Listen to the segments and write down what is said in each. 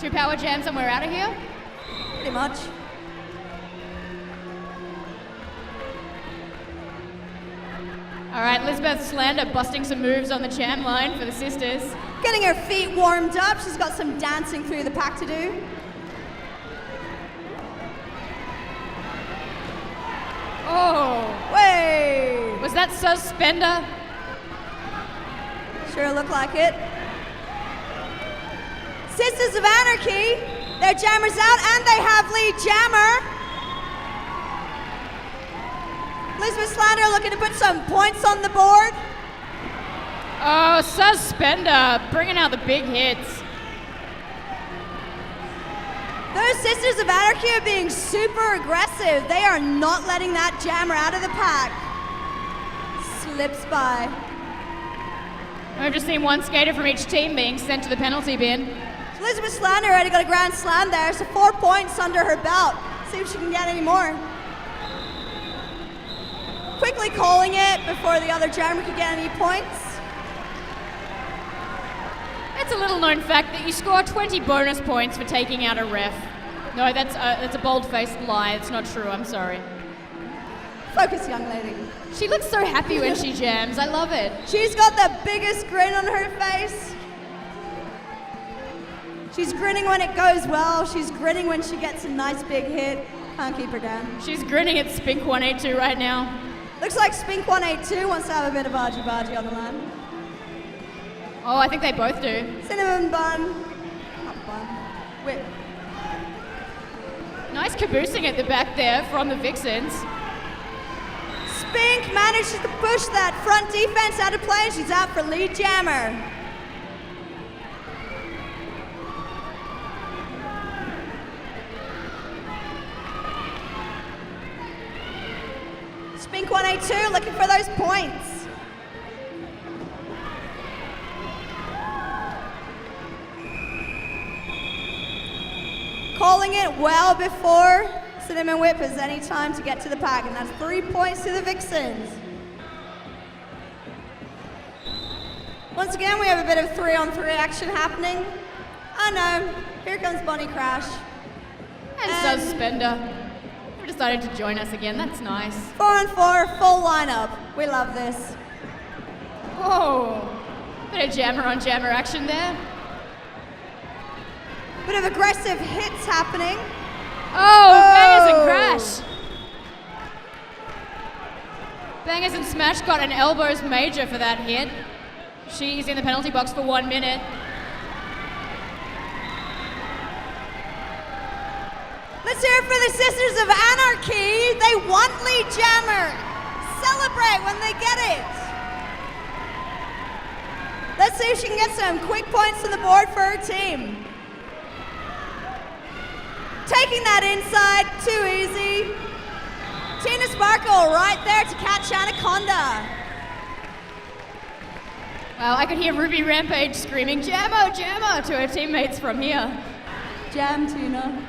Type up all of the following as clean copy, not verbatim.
Should we power jams and we're out of here? Pretty much. All right, Lisbeth Slander busting some moves on the jam line for the sisters. Getting her feet warmed up. She's got some dancing through the pack to do. Oh, Way! was that Suspender? Sure look like it. Sisters of Anarchy, their jammer's out and they have lead jammer. Elizabeth Slander looking to put some points on the board. Oh, Suspender bringing out the big hits. Those Sisters of Anarchy are being super aggressive. They are not letting that jammer out of the pack. Slips by. I've just seen one skater from each team being sent to the penalty bin. Elizabeth Slander already got a grand slam there, so 4 points under her belt. See if she can get any more. Quickly calling it before the other jammer could get any points. It's a little known fact that you score 20 bonus points for taking out a ref. No, that's a bold-faced lie. It's not true. I'm sorry. Focus, young lady. She looks so happy when she jams. I love it. She's got the biggest grin on her face. She's grinning when it goes well. She's grinning when she gets a nice big hit. Can't keep her down. She's grinning at Spink 182 right now. Looks like Spink 182 wants to have a bit of argy-bargy on the line. Oh, I think they both do. Cinnamon bun. Not bun. Whip. Nice caboosing at the back there from the Vixens. Spink manages to push that front defense out of play and she's out for lead jammer. Spink 182 looking for those points. Calling it well before Cinnamon Whip has any time to get to the pack, and that's 3 points to the Vixens. Once again, we have a bit of 3-on-3 action happening. Oh no, here comes Bonnie Crash. And Suspender. They decided to join us again. That's nice. 4-on-4, full lineup. We love this. Oh, bit of jammer on jammer action there. Bit of aggressive hits happening. Oh, Bangers and Crash. Bangers and Smash got an elbows major for that hit. She's in the penalty box for 1 minute. Let's hear it for the Sisters of Anarchy. They want lead jammer. Celebrate when they get it. Let's see if she can get some quick points on the board for her team. Taking that inside, too easy. Tina Sparkle right there to catch Anaconda. Wow, I could hear Ruby Rampage screaming, "Jammo, Jammo," to her teammates from here. Jam, Tina.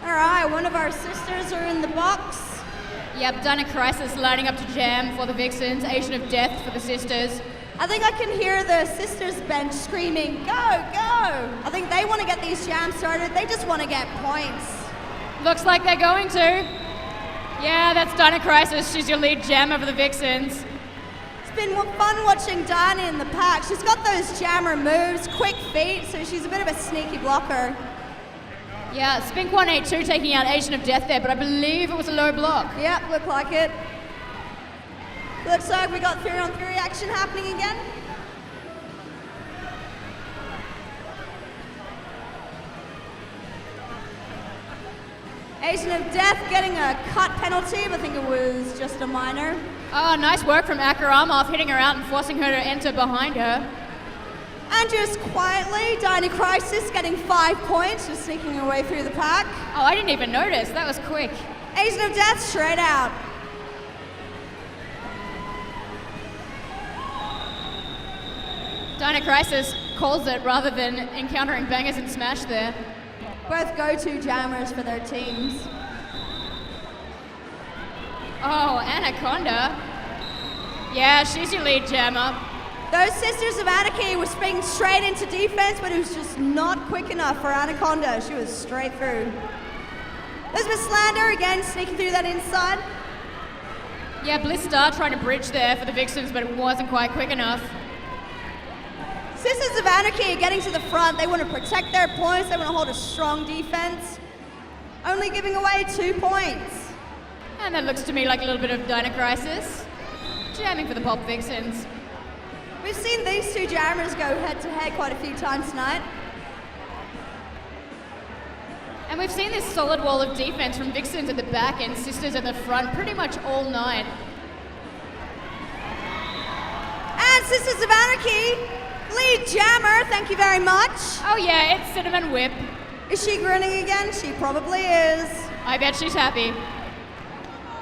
All right, one of our sisters are in the box. Yep, Dinah Crisis lining up to jam for the Vixens, Asian of Death for the sisters. I think I can hear the sisters bench screaming, "Go, go!" I think they want to get these jams started. They just want to get points. Looks like they're going to. Yeah, that's Dinah Crisis. She's your lead jammer for the Vixens. It's been fun watching Dinah in the pack. She's got those jammer moves, quick feet, so she's a bit of a sneaky blocker. Yeah, Spink 182 taking out Asian of Death there, but I believe it was a low block. Yep, looked like it. Looks like we got 3-on-3 action happening again. Asian of Death getting a cut penalty, but I think it was just a minor. Oh, nice work from Akaramov, hitting her out and forcing her to enter behind her. And just quietly, Dinah Crisis getting 5 points, just sneaking her way through the pack. Oh, I didn't even notice. That was quick. Asian of Death straight out. Dinah Crisis calls it rather than encountering Bangers and Smash there. Both go-to jammers for their teams. Oh, Anaconda. Yeah, she's your lead jammer. Those Sisters of Anarchy were springing straight into defense, but it was just not quick enough for Anaconda. She was straight through. Elizabeth Slander again sneaking through that inside. Yeah, Bliss Star trying to bridge there for the Vixens, but it wasn't quite quick enough. Sisters of Anarchy are getting to the front. They want to protect their points. They want to hold a strong defense. Only giving away 2 points. And that looks to me like a little bit of Dino Crisis. Jamming for the Pulp Vixens. We've seen these two jammers go head-to-head quite a few times tonight. And we've seen this solid wall of defense from Vixens at the back and Sisters at the front pretty much all night. And Sisters of Anarchy, lead jammer, thank you very much. Oh yeah, it's Cinnamon Whip. Is she grinning again? She probably is. I bet she's happy.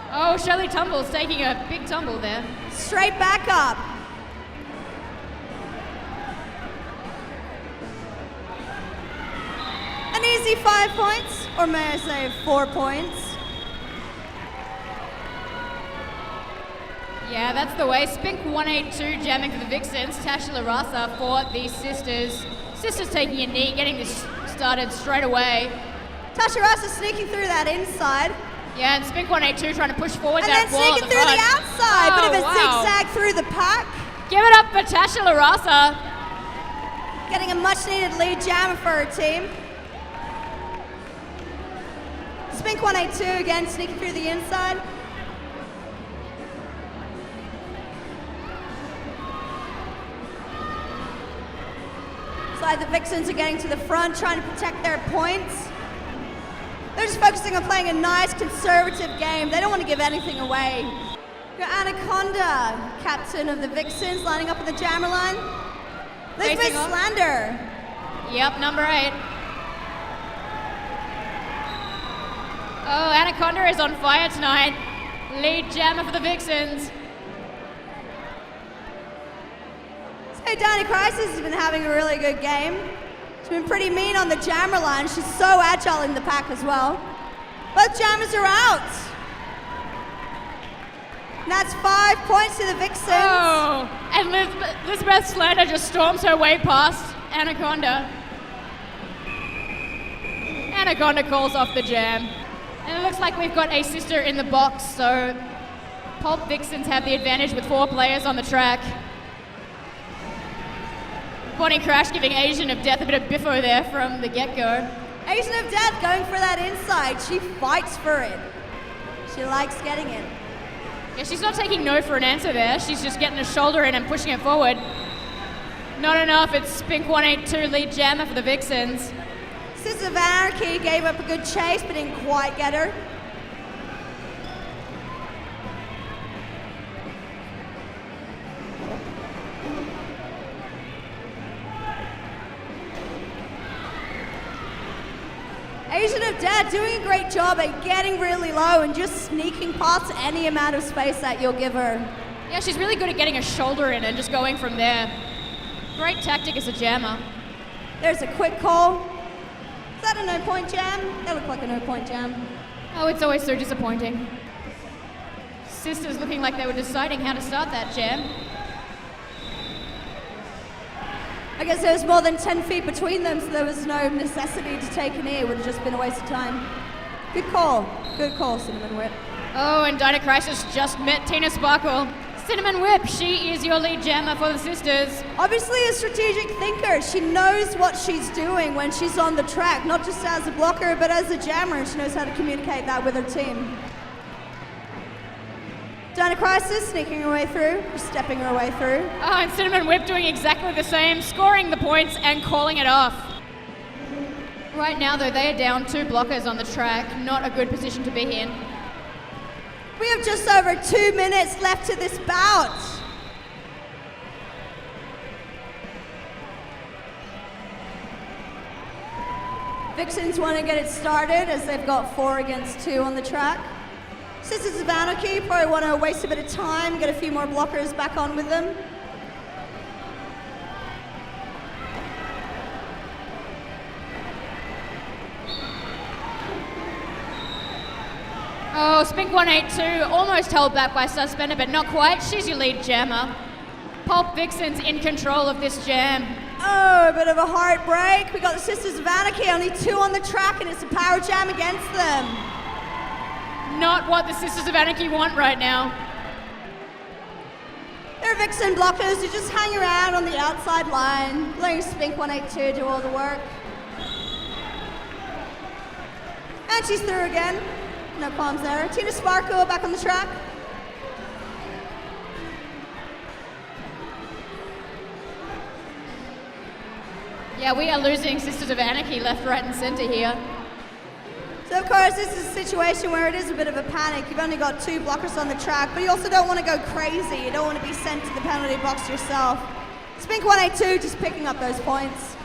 Oh, Shirley Tumble's taking a big tumble there. Straight back up. An easy 5 points, or may I say 4 points. Yeah, that's the way. Spink 182 jamming for the Vixens. Tasha Larasa for the Sisters. Sisters taking a knee, getting this started straight away. Tasha Rasa sneaking through that inside. Yeah, and Spink 182 trying to push forward And that then wall sneaking at the through front. the outside. Bit of a wow. zigzag through the pack. Give it up for Tasha Larasa. Getting a much needed lead jammer for her team. Spink 182 again, sneaking through the inside. Side the Vixens are getting to the front, trying to protect their points. They're just focusing on playing a nice conservative game. They don't want to give anything away. Got Anaconda, captain of the Vixens, lining up at the jammer line. Elizabeth Facing off. Slander. Yep, number 8. Oh, Anaconda is on fire tonight. Lead jammer for the Vixens. So Dino Crisis has been having a really good game. She's been pretty mean on the jammer line. She's so agile in the pack as well. Both jammers are out. And that's 5 points to the Vixens. Oh, and Elizabeth Slander just storms her way past Anaconda. Anaconda calls off the jam. And it looks like we've got a sister in the box, so Pulp Vixens have the advantage with 4 players on the track. Bonnie Crash giving Asian of Death a bit of biffo there from the get-go. Asian of Death going for that inside. She fights for it. She likes getting it. Yeah, she's not taking no for an answer there. She's just getting a shoulder in and pushing it forward. Not enough. It's Spink 182 lead jammer for the Vixens. Sisters of Anarchy gave up a good chase, but didn't quite get her. Asian of Death doing a great job at getting really low and just sneaking past any amount of space that you'll give her. Yeah, she's really good at getting a shoulder in and just going from there. Great tactic as a jammer. There's a quick call. Is that a no-point jam? That looked like a no-point jam. Oh, it's always so disappointing. Sisters looking like they were deciding how to start that jam. I guess there was more than 10 feet between them, so there was no necessity to take a knee. It would have just been a waste of time. Good call. Good call, Cinnamon Whip. Oh, and Dino Crisis just met Tina Sparkle. Cinnamon Whip, she is your lead jammer for the Sisters. Obviously a strategic thinker. She knows what she's doing when she's on the track, not just as a blocker, but as a jammer. She knows how to communicate that with her team. Dino Crisis sneaking her way through, or stepping her way through. Oh, and Cinnamon Whip doing exactly the same, scoring the points and calling it off. Right now, though, they are down 2 blockers on the track. Not a good position to be in. We have just over 2 minutes left to this bout. Vixens want to get it started as they've got 4 against 2 on the track. Sisters of Anarchy probably want to waste a bit of time, get a few more blockers back on with them. Oh, Spink 182 almost held back by Suspender, but not quite. She's your lead jammer. Pulp Vixens in control of this jam. Oh, a bit of a heartbreak. We got the Sisters of Anarchy, only 2 on the track, and it's a power jam against them. Not what the Sisters of Anarchy want right now. They're Vixen blockers who just hang around on the outside line, letting Spink 182 do all the work. And she's through again. No problems there. Tina Sparkle back on the track. Yeah, we are losing Sisters of Anarchy left, right, and centre here. So, of course, this is a situation where it is a bit of a panic. You've only got 2 blockers on the track, but you also don't want to go crazy. You don't want to be sent to the penalty box yourself. Spink 182 just picking up those points.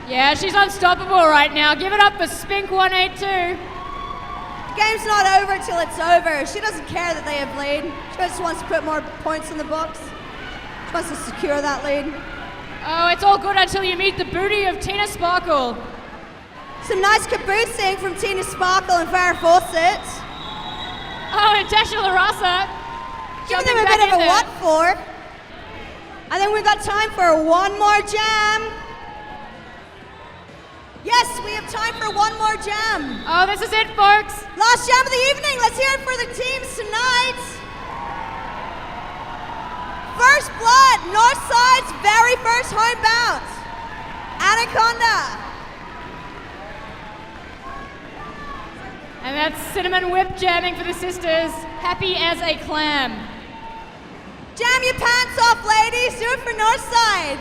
Yeah, she's unstoppable right now. Give it up for Spink 182. The game's not over till it's over. She doesn't care that they have lead. She just wants to put more points in the books. She wants to secure that lead. Oh, it's all good until you meet the booty of Tina Sparkle. Some nice caboosing from Tina Sparkle and Farrah Fawcett. Oh, and Tasha LaRasa. Giving them a bit of a what for. And then we've got time for one more jam. Yes, we have time for one more jam. Oh, this is it, folks. Last jam of the evening. Let's hear it for the teams tonight. First Blood, Northside's very first home bout. Anaconda. And that's Cinnamon Whip jamming for the sisters. Happy as a clam. Jam your pants off, ladies. Do it for Northside.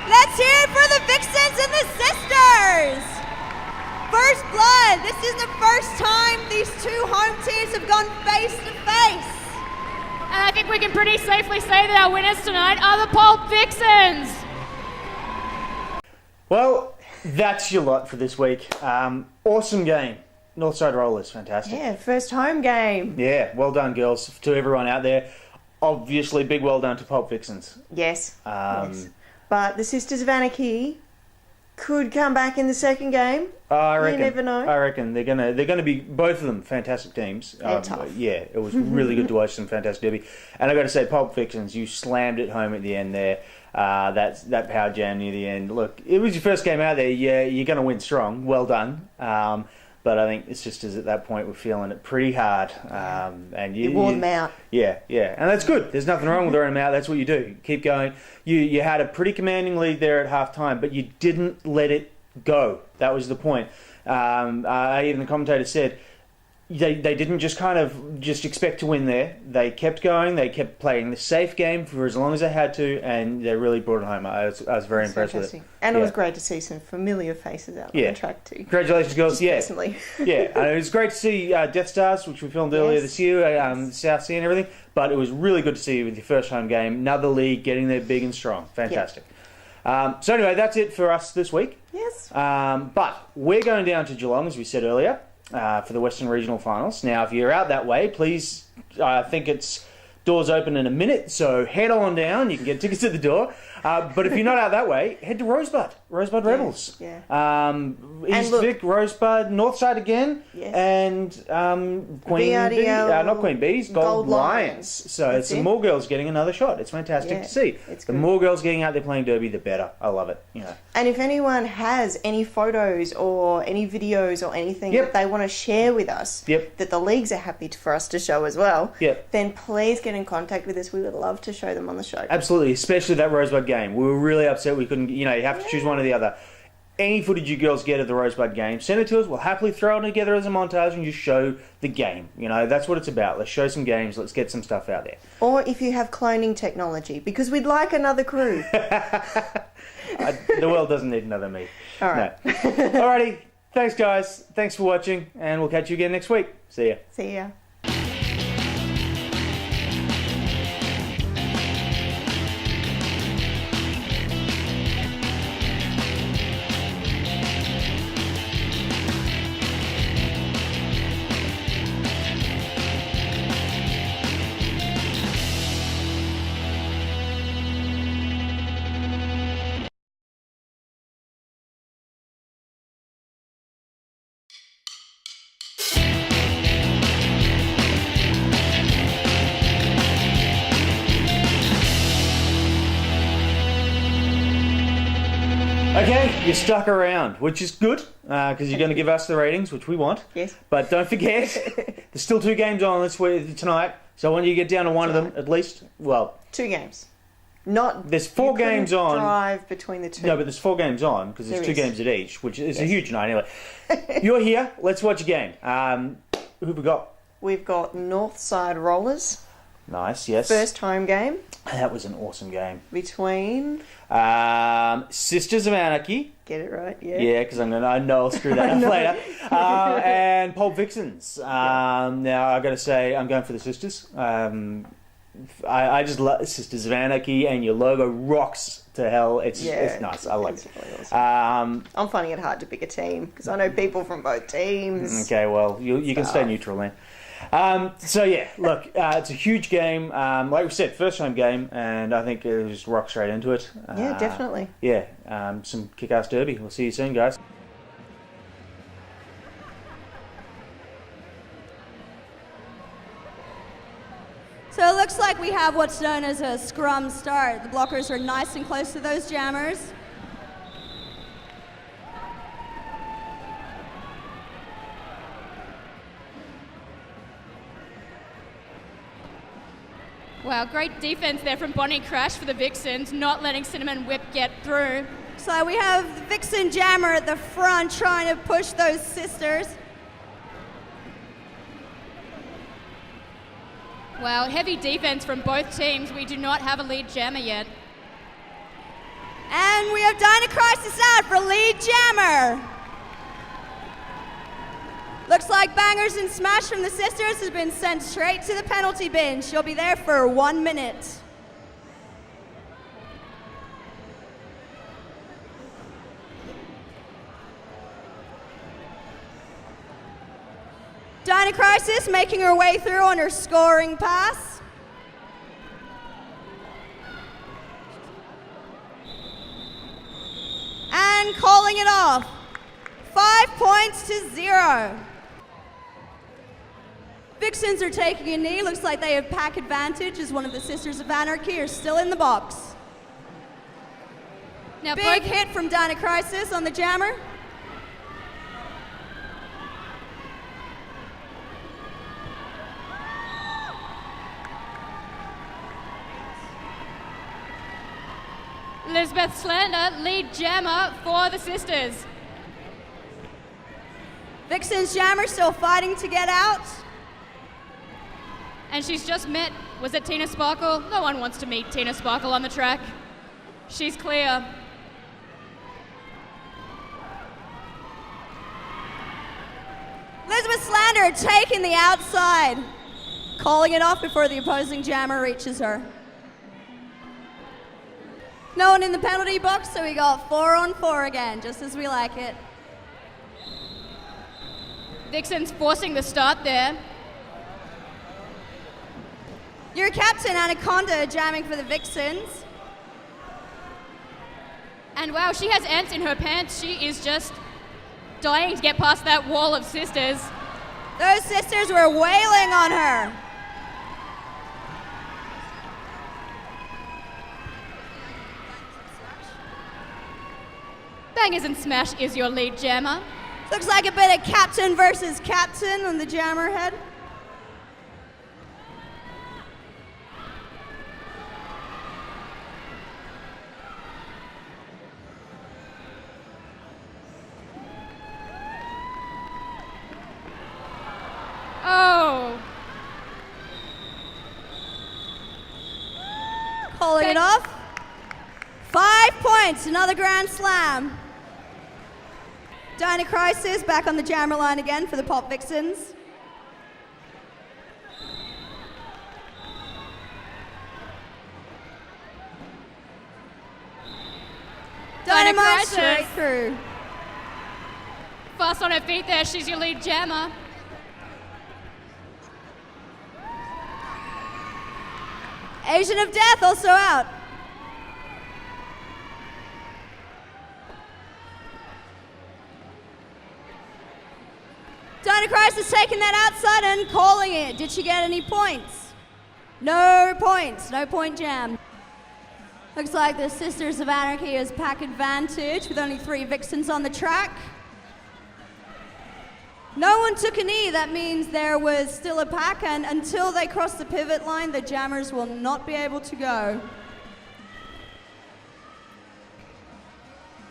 Let's hear it for the Vixens and the Sisters. First Blood. This is the first time these 2 home teams have gone face to face. And I think we can pretty safely say that our winners tonight are the Pulp Vixens. Well, that's your lot for this week. Awesome game. Northside Rollers, fantastic. Yeah, first home game. Yeah, well done, girls. To everyone out there, obviously, big well done to Pulp Vixens. Yes. Yes. But the Sisters of Anarchy could come back in the second game. I reckon. You never know. I reckon they're gonna be, both of them fantastic teams. They're tough. Yeah, it was really good to watch some fantastic derby. And I got to say, Pulp Vixens, you slammed it home at the end there. That power jam near the end. Look, it was your first game out there. Yeah, you're going to win strong. Well done. But I think it's just as at that point we're feeling it pretty hard. And you wore them out. Yeah, and that's good. There's nothing wrong with wearing them out. That's what you do. Keep going. You had a pretty commanding lead there at half time, but you didn't let it go. That was the point. Even the commentator said they didn't just expect to win there. They kept going. They kept playing the safe game for as long as they had to, and they really brought it home. I was very impressed with it. And it was great to see some familiar faces out on the track too. Congratulations, girls. Personally. It was great to see Death Stars, which we filmed earlier this year, South Sea and everything. But it was really good to see you with your first home game. Another league getting there big and strong. Fantastic. So anyway, that's it for us this week. Yes. But we're going down to Geelong, as we said earlier, for the Western Regional Finals. Now, if you're out that way, please, I think it's doors open in a minute, so head on down. You can get tickets at the door. But if you're not out that way, head to Rosebud Rebels. Yeah. East Vic, Rosebud, Northside again, and Queen Bee, not Queen Bees, Gold Lions. So it's some more girls getting another shot. It's fantastic to see. The more girls getting out there playing derby, the better. I love it. And if anyone has any photos or any videos or anything that they want to share with us, that the leagues are happy for us to show as well, then please get in contact with us. We would love to show them on the show. Absolutely, especially that Rosebud game. We were really upset we couldn't, you have to choose one or the other. Any footage you girls get of the Rosebud game, send it to us. We'll happily throw it together as a montage and just show the game. That's what it's about. Let's show some games. Let's get some stuff out there. Or if you have cloning technology, because we'd like another crew. The world doesn't need another me. All right. No. Alrighty. Thanks, guys. Thanks for watching, and we'll catch you again next week. See ya. See ya. Okay, you stuck around, which is good, because you're going to give us the ratings, which we want. Yes. But don't forget, there's still 2 games on tonight, so I want you to get down to one of them, at least. Well... 2 games. There's 4 games on. Drive between the 2. No, but there's 4 games on, because there's 2 games at each, which is a huge night anyway. You're here, let's watch a game. Who have we got? We've got Northside Rollers. Nice, yes. First home game. That was an awesome game. Between... Sisters of Anarchy. Get it right, yeah. Yeah, because I know I'll screw that up later. And Pulp Vixens. Now, I've got to say, I'm going for the Sisters. I just love Sisters of Anarchy, and your logo rocks to hell. It's nice. I like it. Really awesome. I'm finding it hard to pick a team, because I know people from both teams. Okay, well, you can stay neutral then. So yeah, look, it's a huge game. Like we said, first home game, and I think it'll just rock straight into it. Yeah, definitely. Yeah, some kick-ass derby. We'll see you soon, guys. So it looks like we have what's known as a scrum start. The blockers are nice and close to those jammers. Wow, great defense there from Bonnie Crash for the Vixens, not letting Cinnamon Whip get through. So we have the Vixen Jammer at the front trying to push those sisters. Wow, heavy defense from both teams. We do not have a lead jammer yet. And we have Dinah Crisis out for lead jammer. Looks like Bangers and Smash from the sisters has been sent straight to the penalty bin. She'll be there for 1 minute. Dinah Crisis making her way through on her scoring pass. And calling it off. 5 points to 0. Vixens are taking a knee. Looks like they have pack advantage as one of the Sisters of Anarchy are still in the box. Now, big hit from Dinah Crisis on the jammer. Elizabeth Slander, lead jammer for the sisters. Vixen's jammer still fighting to get out. And she's just met, was it Tina Sparkle? No one wants to meet Tina Sparkle on the track. She's clear. Elizabeth Slander taking the outside. Calling it off before the opposing jammer reaches her. No one in the penalty box, so we got 4 on 4 again, just as we like it. Vixen's forcing the start there. Your captain, Anaconda, jamming for the Vixens. And wow, she has ants in her pants. She is just dying to get past that wall of sisters. Those sisters were wailing on her. Bangers and Smash is your lead jammer. Looks like a bit of captain versus captain on the jammer head. Oh. Calling it off. 5 points, another grand slam. Dinah Crisis back on the jammer line again for the Pop Vixens. Dynamite straight through. Fast on her feet there, she's your lead jammer. Asian of Death also out. Dinah Crisis taking that outside and calling it. Did she get any points? No points. No point jam. Looks like the Sisters of Anarchy has pack advantage with only 3 Vixens on the track. No one took a knee, that means there was still a pack, and until they cross the pivot line, the Jammers will not be able to go.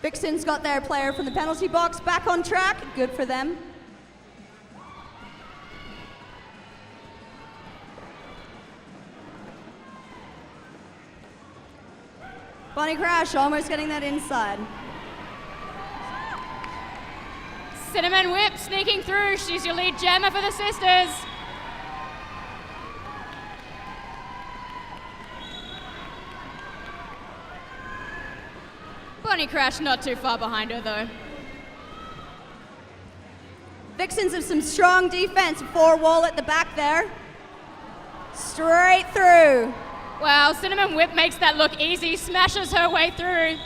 Vixens got their player from the penalty box back on track, good for them. Bonnie Crash almost getting that inside. Cinnamon Whip sneaking through. She's your lead jammer for the Sisters. Bonnie Crash not too far behind her though. Vixens have some strong defense, 4 wall at the back there. Straight through. Wow, Cinnamon Whip makes that look easy, smashes her way through.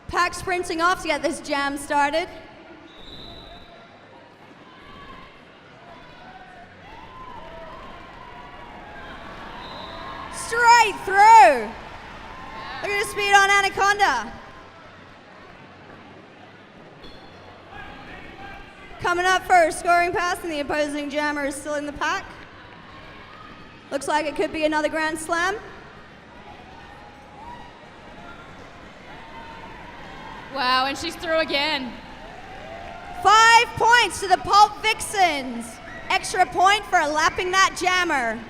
Pack sprinting off to get this jam started. Straight through. Look at the speed on Anaconda. Coming up for a scoring pass, and the opposing jammer is still in the pack. Looks like it could be another Grand Slam. Wow, and she's through again. 5 points to the Pulp Vixens. Extra point for lapping that jammer.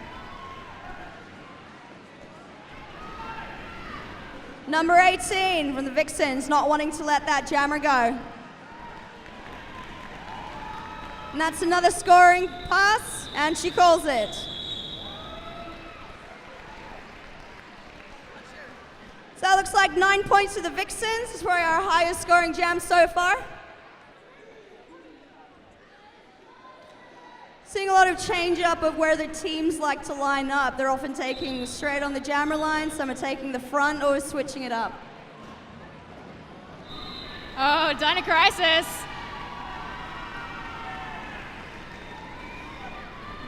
Number 18 from the Vixens, not wanting to let that jammer go. And that's another scoring pass, and she calls it. So that looks like 9 points to the Vixens. This is probably our highest scoring jam so far. Seeing a lot of change up of where the teams like to line up. They're often taking straight on the jammer line, some are taking the front or switching it up. Oh, Dinah Crisis.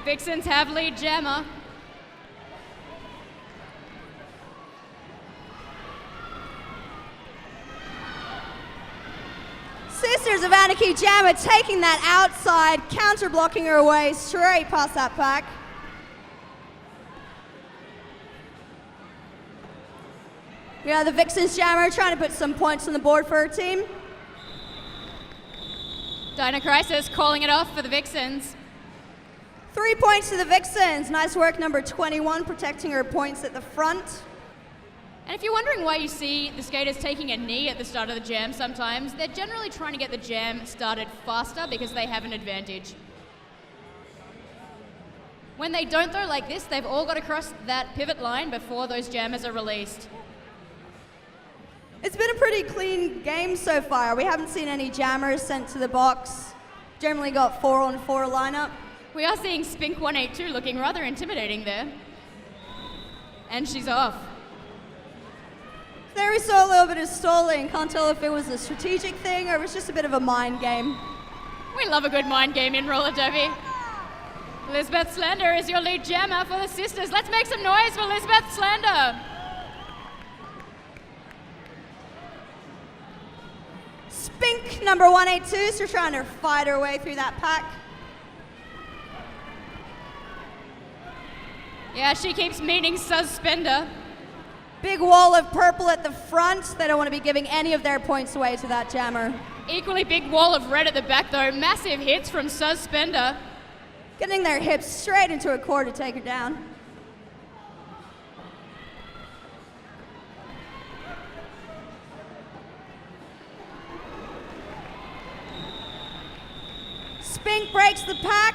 Vixens have lead jammer. Sisters of Anarchy jammer taking that outside, counter blocking her away straight past that pack. Yeah, the Vixens jammer trying to put some points on the board for her team. Dinah Crisis calling it off for the Vixens. 3 points to the Vixens. Nice work, number 21, protecting her points at the front. And if you're wondering why you see the skaters taking a knee at the start of the jam sometimes, they're generally trying to get the jam started faster because they have an advantage. When they don't though like this, they've all got to cross that pivot line before those jammers are released. It's been a pretty clean game so far. We haven't seen any jammers sent to the box. Generally got 4-on-4 lineup. We are seeing Spink 182 looking rather intimidating there. And she's off. There we saw a little bit of stalling. Can't tell if it was a strategic thing or it was just a bit of a mind game. We love a good mind game in roller derby. Lisbeth Slender is your lead jammer for the Sisters. Let's make some noise for Lisbeth Slender. Spink, number 182, so trying to fight her way through that pack. Yeah, she keeps meeting Suspender. Big wall of purple at the front. They don't want to be giving any of their points away to that jammer. Equally big wall of red at the back though. Massive hits from Suspender. Getting their hips straight into a core to take her down. Spink breaks the pack.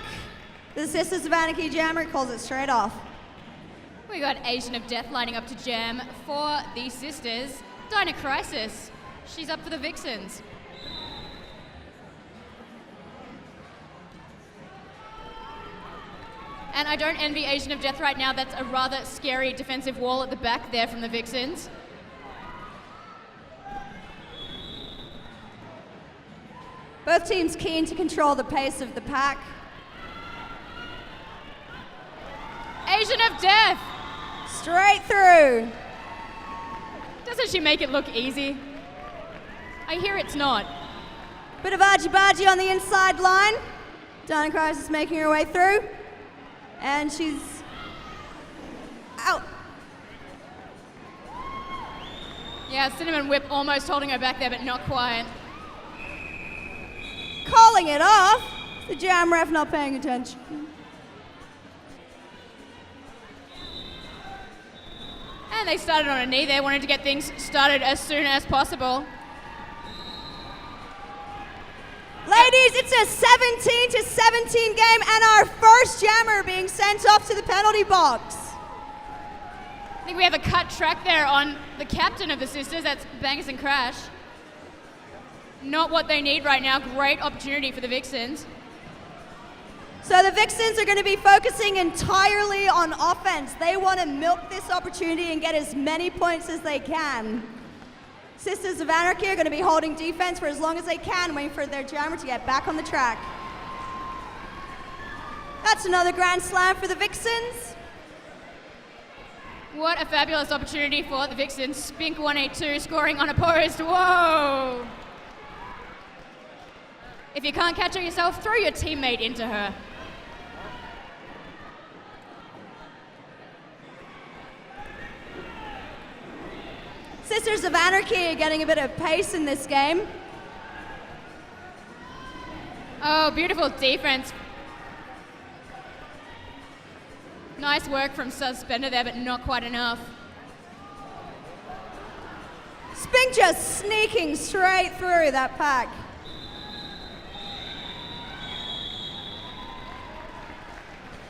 The Sisters of Anarchy jammer calls it straight off. We got Asian of Death lining up to jam for the Sisters. Dinah Crisis, she's up for the Vixens. And I don't envy Asian of Death right now. That's a rather scary defensive wall at the back there from the Vixens. Both teams keen to control the pace of the pack. Equation of death. Straight through. Doesn't she make it look easy? I hear it's not. Bit of argy-bargy on the inside line. Dino Crisis making her way through. And she's out. Yeah, Cinnamon Whip almost holding her back there, but not quite. Calling it off. The jam ref not paying attention. And they started on a knee there, wanted to get things started as soon as possible. Ladies, it's a 17-17 game and our first jammer being sent off to the penalty box. I think we have a cut track there on the captain of the Sisters, that's Bangers and Crash. Not what they need right now, great opportunity for the Vixens. So the Vixens are going to be focusing entirely on offense. They want to milk this opportunity and get as many points as they can. Sisters of Anarchy are going to be holding defense for as long as they can, waiting for their jammer to get back on the track. That's another grand slam for the Vixens. What a fabulous opportunity for the Vixens. Spink 182 scoring unopposed. Whoa! If you can't catch her yourself, throw your teammate into her. Sisters of Anarchy are getting a bit of pace in this game. Oh, beautiful defense. Nice work from Suspender there, but not quite enough. Spink just sneaking straight through that pack.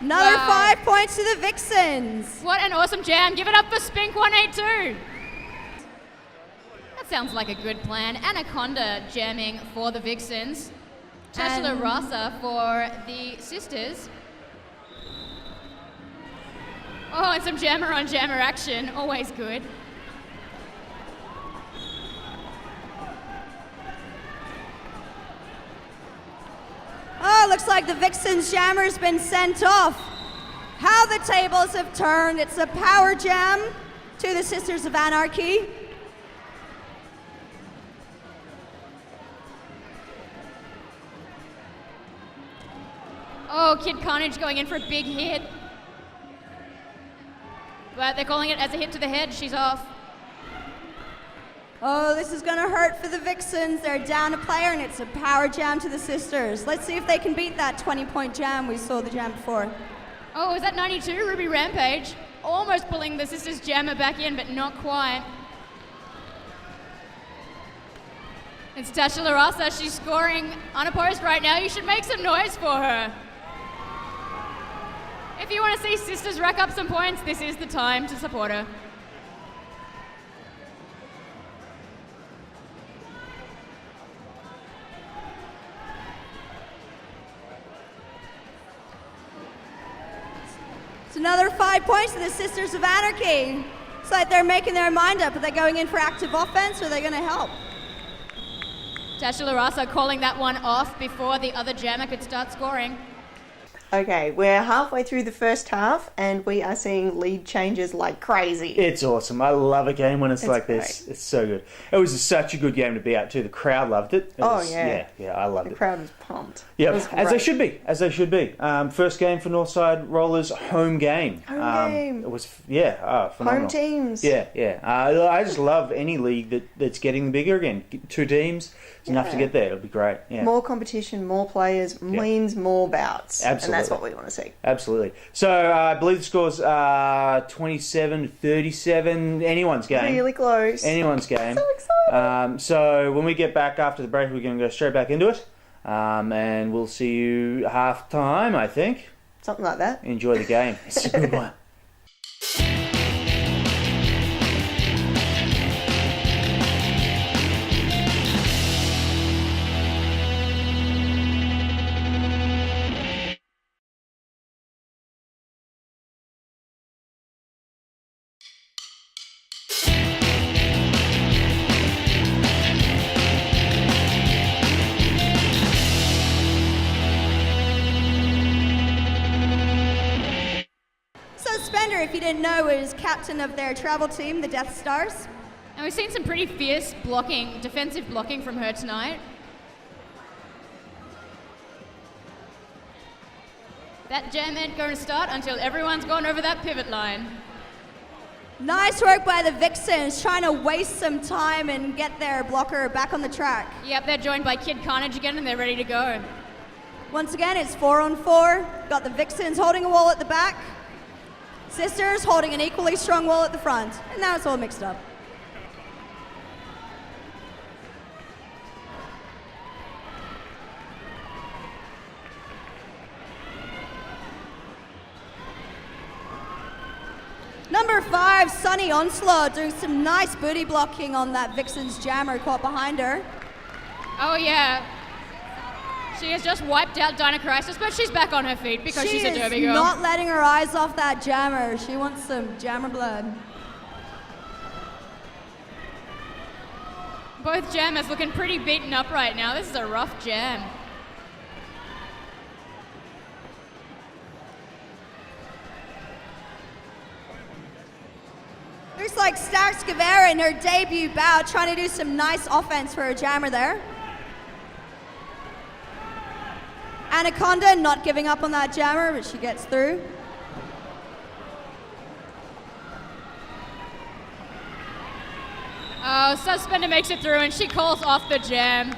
Another 5 points to the Vixens. What an awesome jam. Give it up for Spink 182. That sounds like a good plan. Anaconda jamming for the Vixens. Tasha Rasa for the Sisters. Oh, and some jammer on jammer action. Always good. Oh, looks like the Vixens jammer's been sent off. How the tables have turned. It's a power jam to the Sisters of Anarchy. Oh, Kid Carnage going in for a big hit. But they're calling it as a hit to the head. She's off. Oh, this is going to hurt for the Vixens. They're down a player, and it's a power jam to the Sisters. Let's see if they can beat that 20-point jam we saw the jam before. Oh, is that 92? Ruby Rampage. Almost pulling the Sisters jammer back in, but not quite. It's Tasha Larasa. She's scoring unopposed right now. You should make some noise for her. If you want to see Sisters rack up some points, this is the time to support her. It's another 5 points to the Sisters of Anarchy. It's like they're making their mind up. Are they going in for active offense or are they going to help? Tasha Larasa calling that one off before the other jammer could start scoring. Okay, we're halfway through the first half and we are seeing lead changes like crazy. It's awesome. I love a game when it's like great. this. It's so good. It was such a good game to be at too. The crowd loved it. Yeah, I loved it. The crowd was pumped. Yeah, as they should be. As they should be. First game for Northside Rollers, home game. Game. It was phenomenal. Home teams. Yeah. I just love any league that's getting bigger again. 2 teams. It's enough to get there. It'll be great. Yeah. More competition, more players means more bouts. Absolutely. And that's what we want to see. Absolutely. So I believe the score's 27-37. Anyone's game. Really close. Anyone's game. So excited. So when we get back after the break, we're going to go straight back into it. And we'll see you half time, I think. Something like that. Enjoy the game. It's a good one. if you didn't know, is captain of their travel team, the Death Stars. And we've seen some pretty fierce blocking, defensive blocking from her tonight. That jam ain't going to start until everyone's gone over that pivot line. Nice work by the Vixens, trying to waste some time and get their blocker back on the track. Yep, they're joined by Kid Carnage again and they're ready to go. Once again, it's 4-on-4. Got the Vixens holding a wall at the back. Sisters holding an equally strong wall at the front. And now it's all mixed up. Number 5, Sunny Onslaught, doing some nice booty blocking on that Vixen's jammer caught behind her. Oh yeah. She has just wiped out Dinah Crisis, but she's back on her feet because she's a derby girl. She's not letting her eyes off that jammer. She wants some jammer blood. Both jammers looking pretty beaten up right now. This is a rough jam. Looks like Stax Guevara in her debut bout trying to do some nice offense for her jammer there. Anaconda not giving up on that jammer, but she gets through. Oh, Suspender makes it through and she calls off the jam.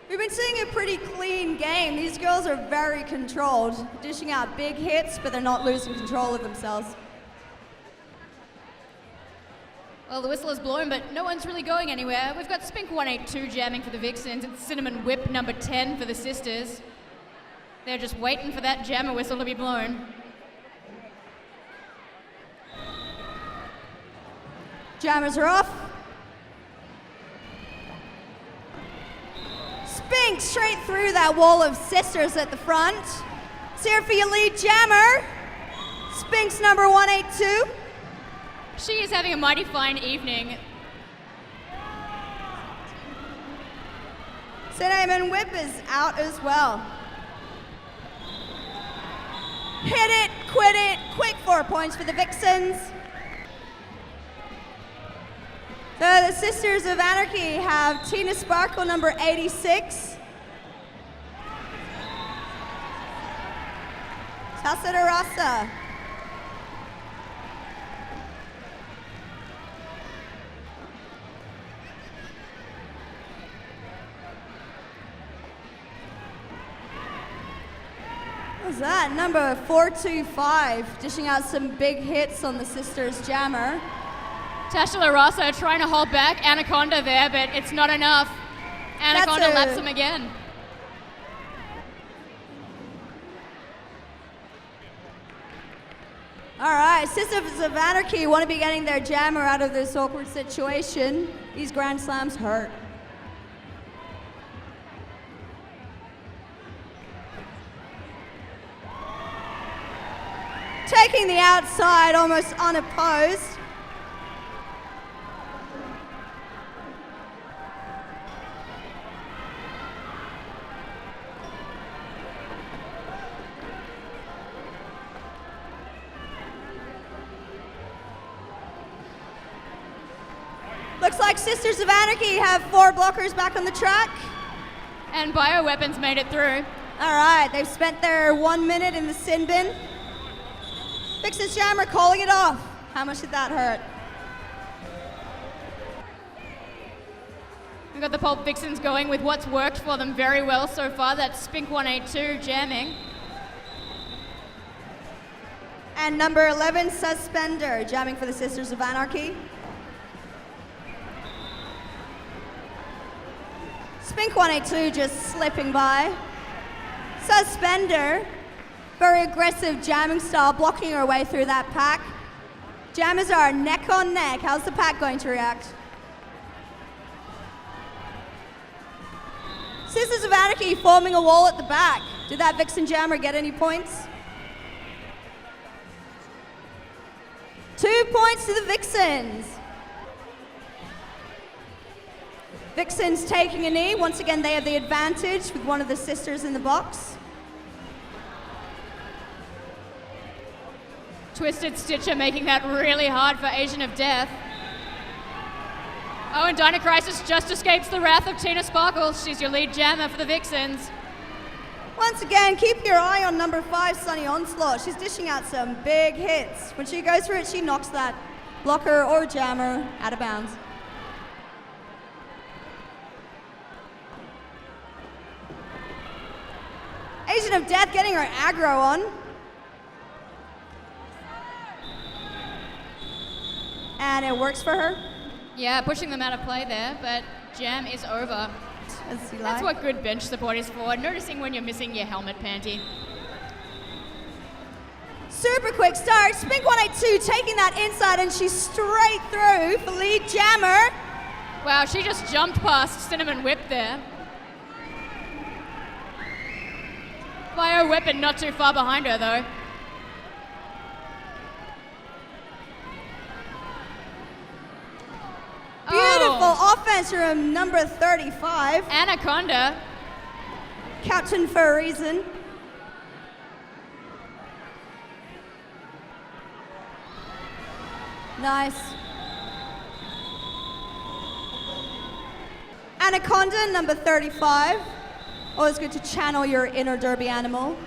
We've been seeing a pretty clean game. These girls are very controlled, dishing out big hits, but they're not losing control of themselves. Well, the whistle is blowing, but no one's really going anywhere. We've got Spink 182 jamming for the Vixens and Cinnamon Whip number 10 for the Sisters. They're just waiting for that jammer whistle to be blown. Jammers are off. Spink straight through that wall of Sisters at the front. Let's hear it for your lead jammer. Spink's number 182. She is having a mighty fine evening. Cinnamon Whip is out as well. Hit it, quit it, quick 4 points for the Vixens. So the Sisters of Anarchy have Tina Sparkle, number 86. Tasada Rasa. What's that? Number 425, dishing out some big hits on the Sisters jammer. Tasha LaRosa trying to hold back Anaconda there, but it's not enough. Anaconda laps him again. All right, Sisters of Anarchy want to be getting their jammer out of this awkward situation. These Grand Slams hurt. Taking the outside almost unopposed. Looks like Sisters of Anarchy have 4 blockers back on the track. And Bioweapons made it through. All right, they've spent their 1 minute in the sin bin. Vixen's jammer calling it off. How much did that hurt? We've got the Pulp Vixens going with what's worked for them very well so far. That's Spink 182 jamming. And number 11, Suspender, jamming for the Sisters of Anarchy. Spink 182 just slipping by. Suspender, very aggressive jamming style, blocking her way through that pack. Jammers are neck on neck. How's the pack going to react? Sisters of Anarchy forming a wall at the back. Did that Vixen jammer get any points? 2 points to the Vixens. Vixens taking a knee. Once again, they have the advantage with one of the sisters in the box. Twisted Stitcher making that really hard for Asian of Death. Oh, and Dinah Crisis just escapes the wrath of Tina Sparkle. She's your lead jammer for the Vixens. Once again, keep your eye on number 5, Sunny Onslaught. She's dishing out some big hits. When she goes for it, she knocks that blocker or jammer out of bounds. Asian of Death getting her aggro on. And it works for her. Yeah, pushing them out of play there, but jam is over. That's what good bench support is for, noticing when you're missing your helmet panty. Super quick start. Spink 182 taking that inside, and she's straight through for lead jammer. Wow, she just jumped past Cinnamon Whip there. Bio Weapon not too far behind her though. Beautiful offense from number 35. Anaconda. Captain for a reason. Nice. Anaconda, number 35. Always good to channel your inner derby animal.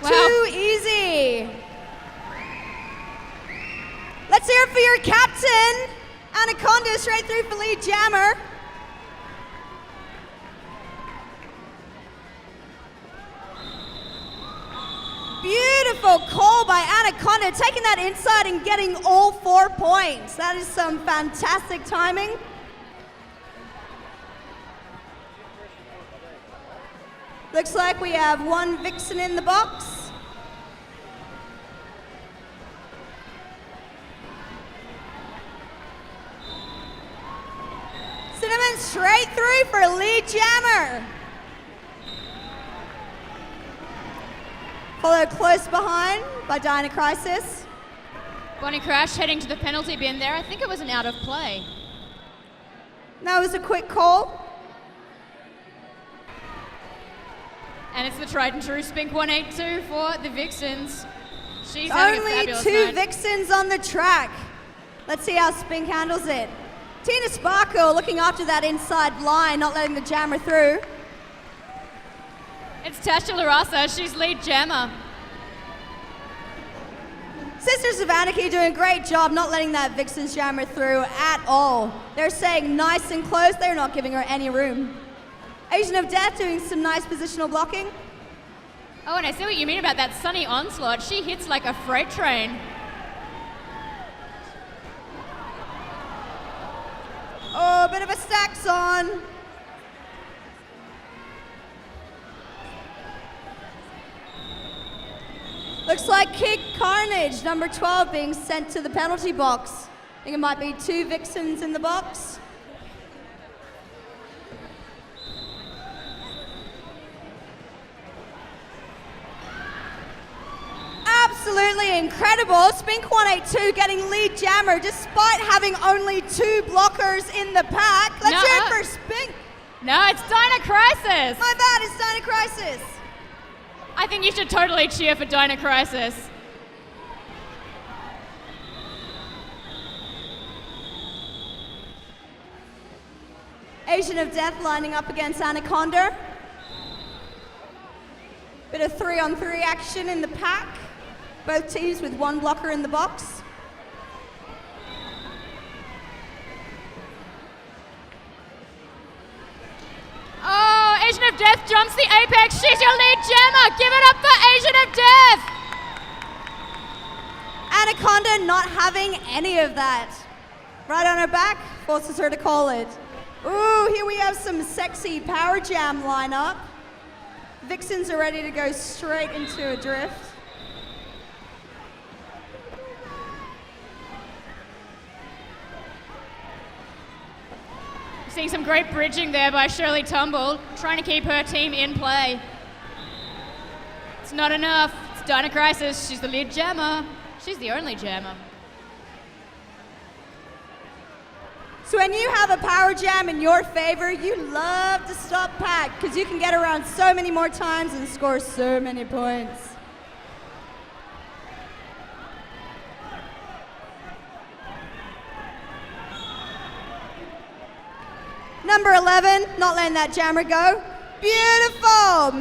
Wow. Too easy. Let's hear it for your captain. Anaconda straight through for lead jammer. Beautiful call by Anaconda, taking that inside and getting all 4 points. That is some fantastic timing. Looks like we have 1 Vixen in the box. Cinnamon straight through for a lead jammer. Followed close behind by Dinah Crisis. Bonnie Crash heading to the penalty bin there. I think it was an out of play. That was a quick call. And it's the tried and true Spink 182 for the Vixens. She's having a Only fabulous 2 night. Vixens on the track. Let's see how Spink handles it. Tina Sparkle looking after that inside line, not letting the jammer through. It's Tasha Larasa, she's lead jammer. Sisters of Anarchy doing a great job not letting that Vixen's jammer through at all. They're staying nice and close, they're not giving her any room. Asian of Death doing some nice positional blocking. Oh, and I see what you mean about that Sunny Onslaught. She hits like a freight train. Oh, a bit of a stacks on. Looks like Kid Carnage, number 12, being sent to the penalty box. I think it might be 2 Vixens in the box. Absolutely incredible. Spink 182 getting lead jammer despite having only 2 blockers in the pack. Let's hear it for Spink. No, it's Dinah Crisis. My bad, it's Dinah Crisis. I think you should totally cheer for Dinah Crisis. Asian of Death lining up against Anaconda. Bit of 3-on-3 action in the pack. Both teams with 1 blocker in the box. Oh, Asian of Death jumps the apex. She's your lead jammer. Give it up for Asian of Death. Anaconda not having any of that. Right on her back, forces her to call it. Ooh, here we have some sexy power jam lineup. Vixens are ready to go straight into a drift. Seeing some great bridging there by Shirley Tumble, trying to keep her team in play. It's not enough. It's Dinah Crisis. She's the lead jammer. She's the only jammer. So when you have a power jam in your favor, you love to stop pack because you can get around so many more times and score so many points. Number 11, not letting that jammer go. Beautiful.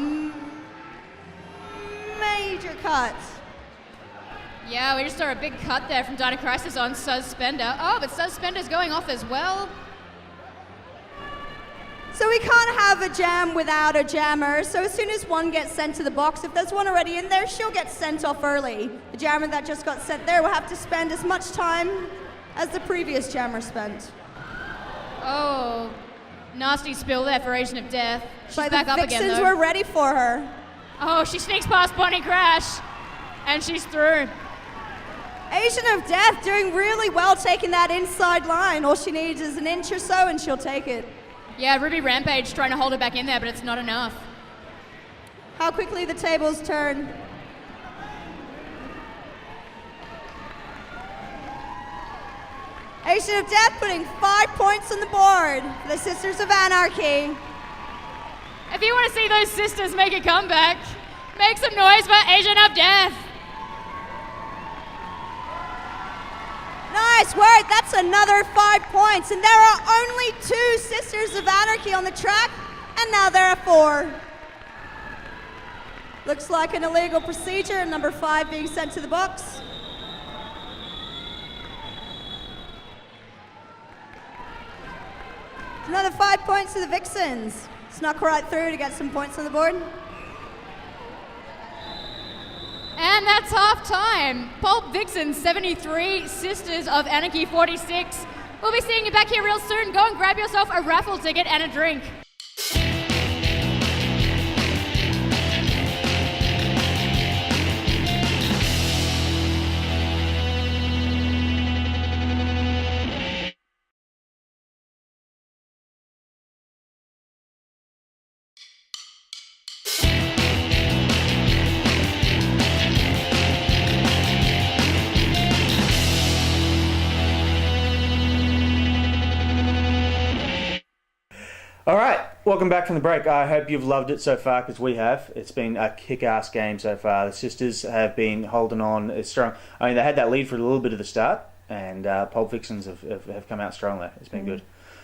Major cut. Yeah, we just saw a big cut there from Dinocrisis on Suspender. Oh, but Suspender's going off as well. So we can't have a jam without a jammer. So as soon as one gets sent to the box, if there's one already in there, she'll get sent off early. The jammer that just got sent there will have to spend as much time as the previous jammer spent. Oh, nasty spill there for Agent of Death. She's back up again, though. The Vixens were ready for her. Oh, she sneaks past Bonnie Crash, and she's through. Agent of Death doing really well taking that inside line. All she needs is an inch or so, and she'll take it. Yeah, Ruby Rampage trying to hold her back in there, but it's not enough. How quickly the tables turn. Agent of Death putting 5 points on the board for the Sisters of Anarchy. If you want to see those sisters make a comeback, make some noise for Agent of Death. Nice work, that's another 5 points. And there are only 2 Sisters of Anarchy on the track, and now there are 4. Looks like an illegal procedure, number 5 being sent to the box. Another 5 points to the Vixens. Snuck right through to get some points on the board. And that's half time. Pulp Vixens 73, Sisters of Anarchy 46. We'll be seeing you back here real soon. Go and grab yourself a raffle ticket and a drink. All right, welcome back from the break. I hope you've loved it so far, because we have. It's been a kick-ass game so far. The Sisters have been holding on strong. I mean, they had that lead for a little bit of the start, and Pulp Vixens have come out strong there. It's been good.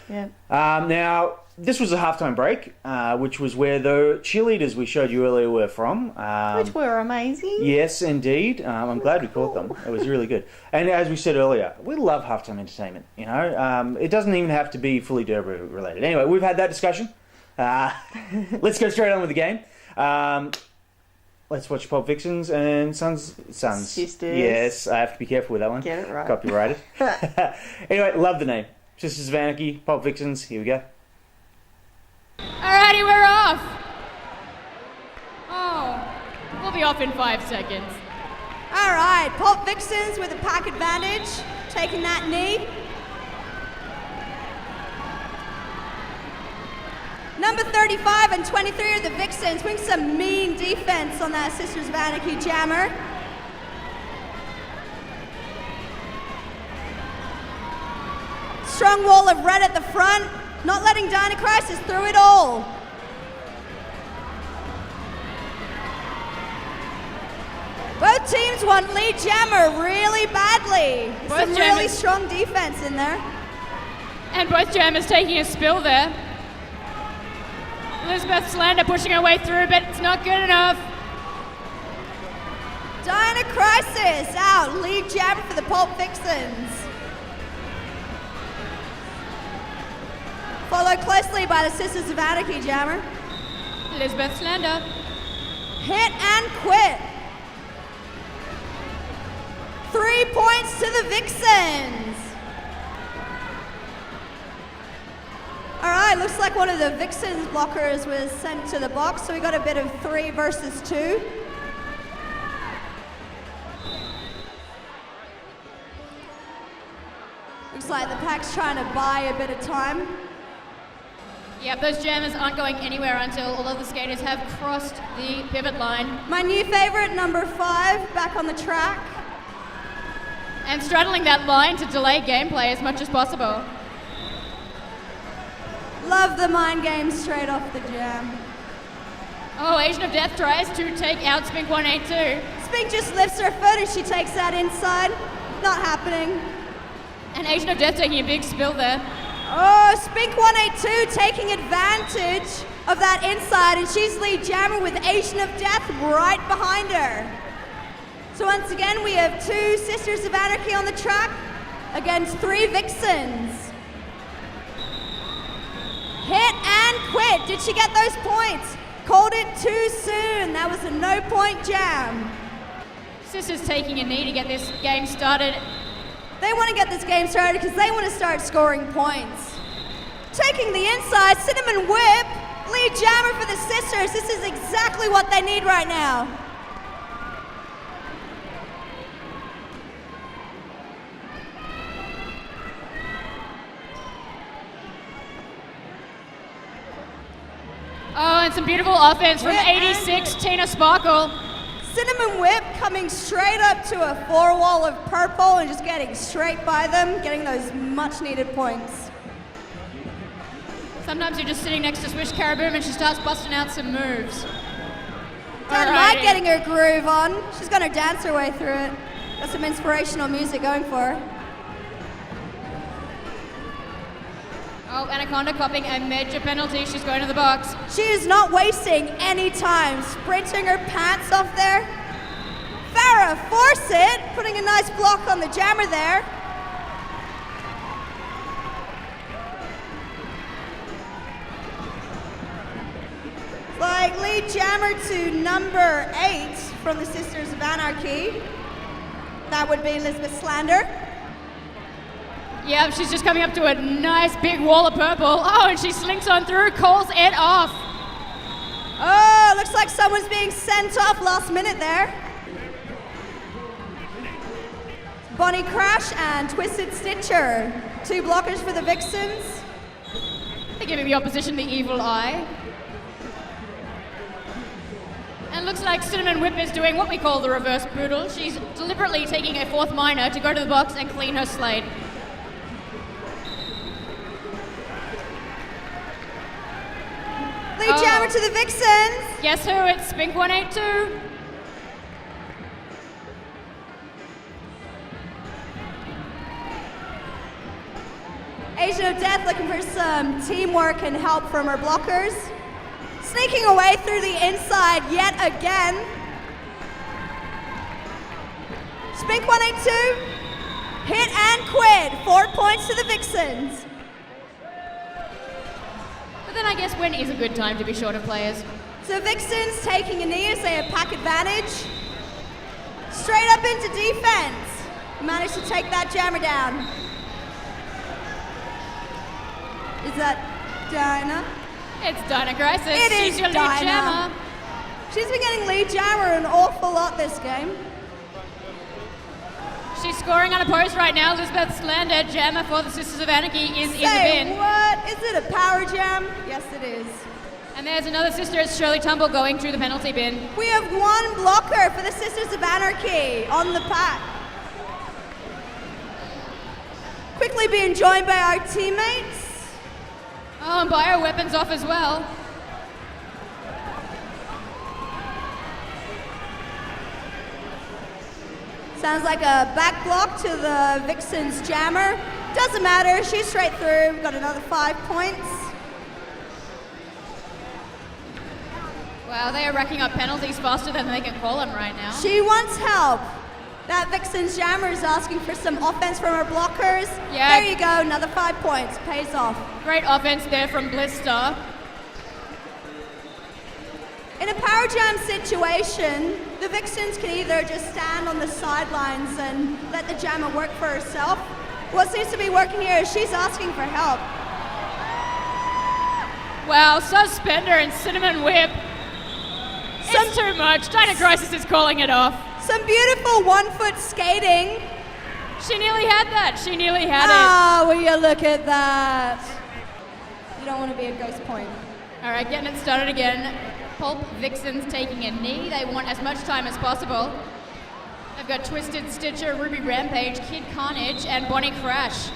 Yeah. Now, this was a halftime break, which was where the cheerleaders we showed you earlier were from. Which were amazing. Yes, indeed. I'm glad we caught them. It was really good. And as we said earlier, we love halftime entertainment. You know, it doesn't even have to be fully Derby related. Anyway, we've had that discussion. Let's go straight on with the game. Let's watch Pulp Vixens and Sons. Sisters. Yes, I have to be careful with that one. Get it right. Copyrighted. Anyway, love the name. Sisters of Anarchy, Pulp Vixens. Here we go. Alrighty, we're off. Oh, we'll be off in 5 seconds. All right, Pulp Vixens with a pack advantage, taking that knee. Number 35 and 23 are the Vixens, doing some mean defense on that Sisters of Anarchy jammer. Strong wall of red at the front, not letting Dinocrisis through it all. Both teams want lead jammer really badly. Some really strong defense in there. And both jammers taking a spill there. Elizabeth Slander pushing her way through, but it's not good enough. Dinocrisis out, lead jammer for the Pulp Vixens. Followed closely by the Sisters of Anarchy jammer. Elizabeth Slander. Hit and quit. 3 points to the Vixens. All right, looks like one of the Vixens blockers was sent to the box, so we got a bit of 3 versus 2. Looks like the pack's trying to buy a bit of time. Yep, those jammers aren't going anywhere until all of the skaters have crossed the pivot line. My new favorite, number 5, back on the track. And straddling that line to delay gameplay as much as possible. Love the mind game straight off the jam. Oh, Agent of Death tries to take out Spink 182. Spink just lifts her foot and she takes that inside. Not happening. And Agent of Death taking a big spill there. Oh, Spink 182 taking advantage of that inside, and she's lead jammer with Asian of Death right behind her. So once again, we have 2 Sisters of Anarchy on the track against 3 Vixens. Hit and quit. Did she get those points? Called it too soon. That was a no-point jam. Sisters taking a knee to get this game started. They want to get this game started because they want to start scoring points. Taking the inside, Cinnamon Whip, lead jammer for the Sisters. This is exactly what they need right now. Oh, and some beautiful offense from Whip 86, Tina Sparkle. Cinnamon Whip coming straight up to a 4-wall of purple and just getting straight by them, getting those much needed points. Sometimes you're just sitting next to Swish Caraboom and she starts busting out some moves. Dynamite getting her groove on. She's gonna dance her way through it. Got some inspirational music going for her. Oh, Anaconda copping a major penalty. She's going to the box. She is not wasting any time, sprinting her pants off there. Farah force it, putting a nice block on the jammer there. Like lead jammer to number 8 from the Sisters of Anarchy. That would be Elizabeth Slander. Yeah, she's just coming up to a nice big wall of purple. Oh, and she slinks on through, calls it off. Oh, looks like someone's being sent off last minute there. Bonnie Crash and Twisted Stitcher. 2 blockers for the Vixens. They're giving the opposition the evil eye. And looks like Cinnamon Whip is doing what we call the reverse boodle. She's deliberately taking a 4th minor to go to the box and clean her slate. Lead jammer to the Vixens. Guess who? It's Spink 182. Asian of Death looking for some teamwork and help from her blockers. Sneaking away through the inside yet again. Spink 182. Hit and quit. 4 points to the Vixens. But then I guess when is a good time to be short of players? So Vixens taking a knee as they have pack advantage. Straight up into defense. Managed to take that jammer down. Is that Dinah? It's Dinah Crisis. It is She's your lead Dinah. jammer. She's been getting lead jammer an awful lot this game. She's scoring unopposed right now. Elizabeth Slander, jammer for the Sisters of Anarchy, is in the Say bin. what? Is it a power jam? Yes, it is. And there's another sister, it's Shirley Tumble, going through the penalty bin. We have 1 blocker for the Sisters of Anarchy on the pack. Quickly being joined by our teammates. Oh, and bioweapons off as well. Sounds like a back block to the Vixen's jammer. Doesn't matter, she's straight through. We've got another 5 points. Wow, they are racking up penalties faster than they can call them right now. She wants help. That Vixen's jammer is asking for some offense from her blockers. Yeah. There you go, another 5 points. Pays off. Great offense there from Blister. In a power jam situation, the Vixens can either just stand on the sidelines and let the jammer work for herself. What seems to be working here is she's asking for help. Wow, Suspender and Cinnamon Whip. It's too much. Dinah Crisis is calling it off. Some beautiful 1-foot skating. She nearly had that. She nearly had it. Ah, will you look at that? You don't want to be a ghost point. All right, getting it started again. Pulp Vixens taking a knee. They want as much time as possible. They've got Twisted Stitcher, Ruby Rampage, Kid Carnage, and Bonnie Crash.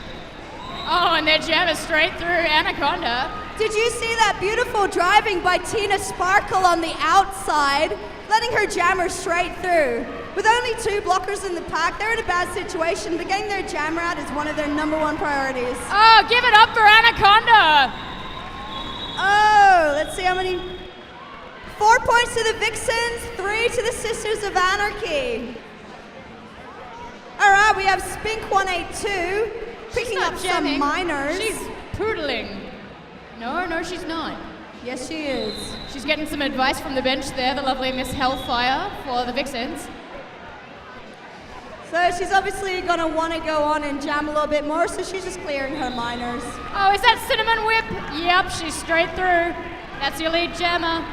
Oh, and their jammer straight through Anaconda. Did you see that beautiful driving by Tina Sparkle on the outside, letting her jammer straight through? With only 2 blockers in the pack, they're in a bad situation, but getting their jammer out is one of their #1 priorities. Oh, give it up for Anaconda! Oh, let's see how many. 4 points to the Vixens, 3 to the Sisters of Anarchy. All right, we have Spink 182 picking up jamming. some minors. She's poodling. No, she's not. Yes, she is. She's getting some advice from the bench there, the lovely Miss Hellfire for the Vixens. So she's obviously going to want to go on and jam a little bit more, so she's just clearing her minors. Oh, is that Cinnamon Whip? Yep, she's straight through. That's your lead jammer.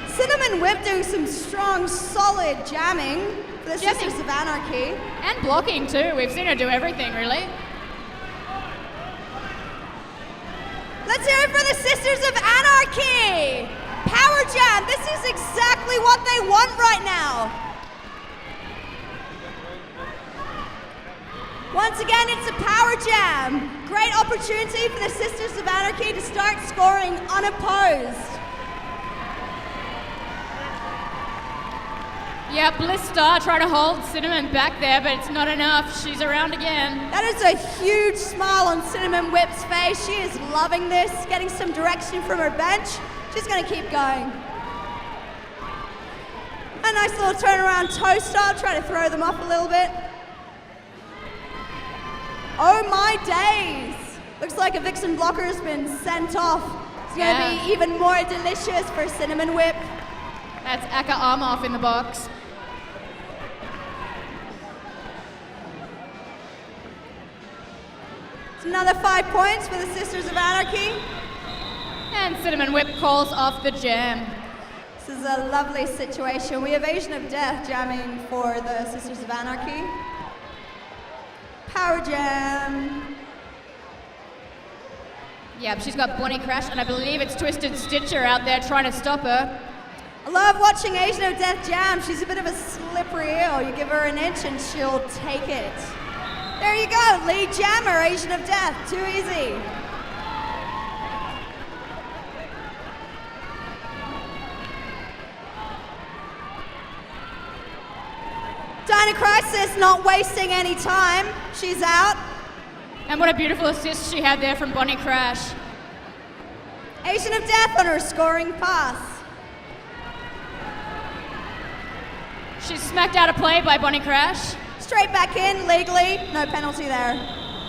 Cinnamon Whip doing some strong, solid jamming for the Sisters of Anarchy. And blocking too. We've seen her do everything, really. Let's hear it for the Sisters of Anarchy! Power jam! This is exactly what they want right now. Once again, it's a power jam. Great opportunity for the Sisters of Anarchy to start scoring unopposed. Yeah, Bliss Star trying to hold Cinnamon back there, but it's not enough. She's around again. That is a huge smile on Cinnamon Whip's face. She is loving this, getting some direction from her bench. She's going to keep going. A nice little turnaround toe start, trying to throw them off a little bit. Oh my days! Looks like a Vixen blocker has been sent off. It's going to be even more delicious for Cinnamon Whip. That's Aka Armoff in the box. It's another 5 points for the Sisters of Anarchy. And Cinnamon Whip calls off the jam. This is a lovely situation. We have Asian of Death jamming for the Sisters of Anarchy. Power jam. Yep, she's got Bonnie Crash, and I believe it's Twisted Stitcher out there trying to stop her. I love watching Asian of Death jam. She's a bit of a slippery eel. You give her an inch and she'll take it. There you go, lead jammer, Asian of Death. Too easy. Dinah Crisis not wasting any time. She's out. And what a beautiful assist she had there from Bonnie Crash. Asian of Death on her scoring pass. She's smacked out of play by Bonnie Crash. Straight back in, legally. No penalty there.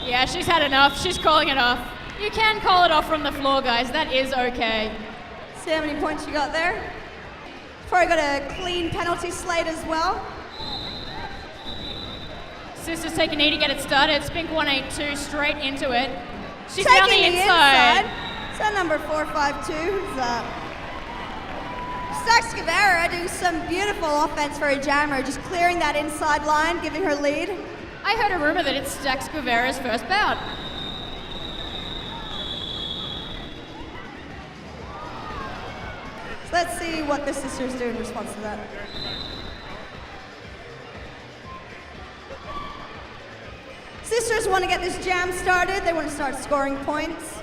Yeah, she's had enough. She's calling it off. You can call it off from the floor, guys. That is okay. See how many points you got there? Probably got a clean penalty slate as well. Sisters take a knee to get it started. Spink 182 straight into it. She's taking down the inside. Is that number 452? Who's that? Stax Guevara doing some beautiful offense for a jammer, just clearing that inside line, giving her lead. I heard a rumor that it's Stax Guevara's first bout. So let's see what the Sisters do in response to that. Sisters want to get this jam started. They want to start scoring points.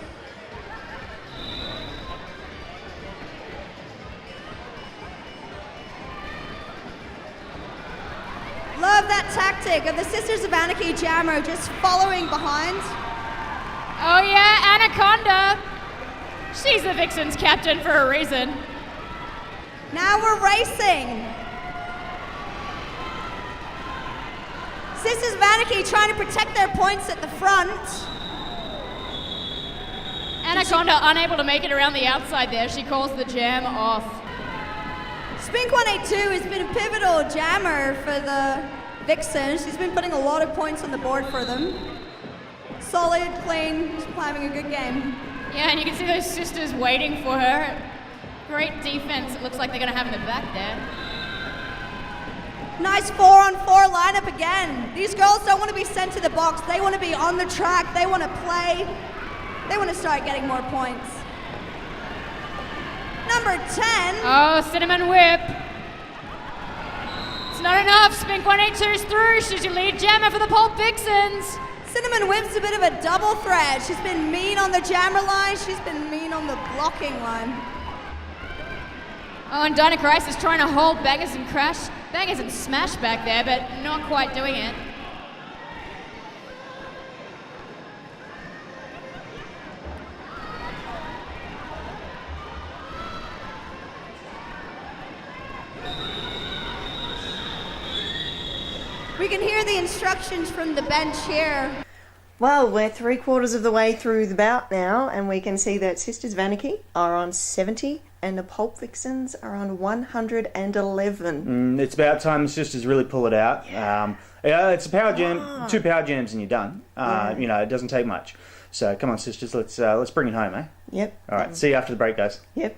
Love that tactic of the Sisters of Anarchy jammer just following behind. Oh yeah, Anaconda. She's the Vixen's captain for a reason. Now we're racing. Sisters of Anarchy trying to protect their points at the front. Anaconda unable to make it around the outside there. She calls the jam off. Spink 182 has been a pivotal jammer for the Vixen. She's been putting a lot of points on the board for them. Solid, clean, just having a good game. Yeah, and you can see those sisters waiting for her. Great defense. It looks like they're going to have in the back there. Nice 4-on-4 lineup again. These girls don't want to be sent to the box. They want to be on the track. They want to play. They want to start getting more points. Number 10. Oh, Cinnamon Whip. It's not enough. Spink 182's through. She's your lead jammer for the Pulp Vixens. Cinnamon Whip's a bit of a double threat. She's been mean on the jammer line. She's been mean on the blocking line. Oh, and Dinah Crisis trying to hold Bangers and Crash Bangers and smash back there, but not quite doing it. We can hear the instructions from the bench here. Well, we're 3/4 of the way through the bout now, and we can see that Sisters Vanicky are on 70 and the Pulp Vixens are on 111. It's about time the Sisters really pull it out. Yeah, it's a power jam, 2 power jams and you're done. You know, it doesn't take much. So come on, Sisters, let's bring it home, eh? Yep. All right, see you after the break, guys. Yep.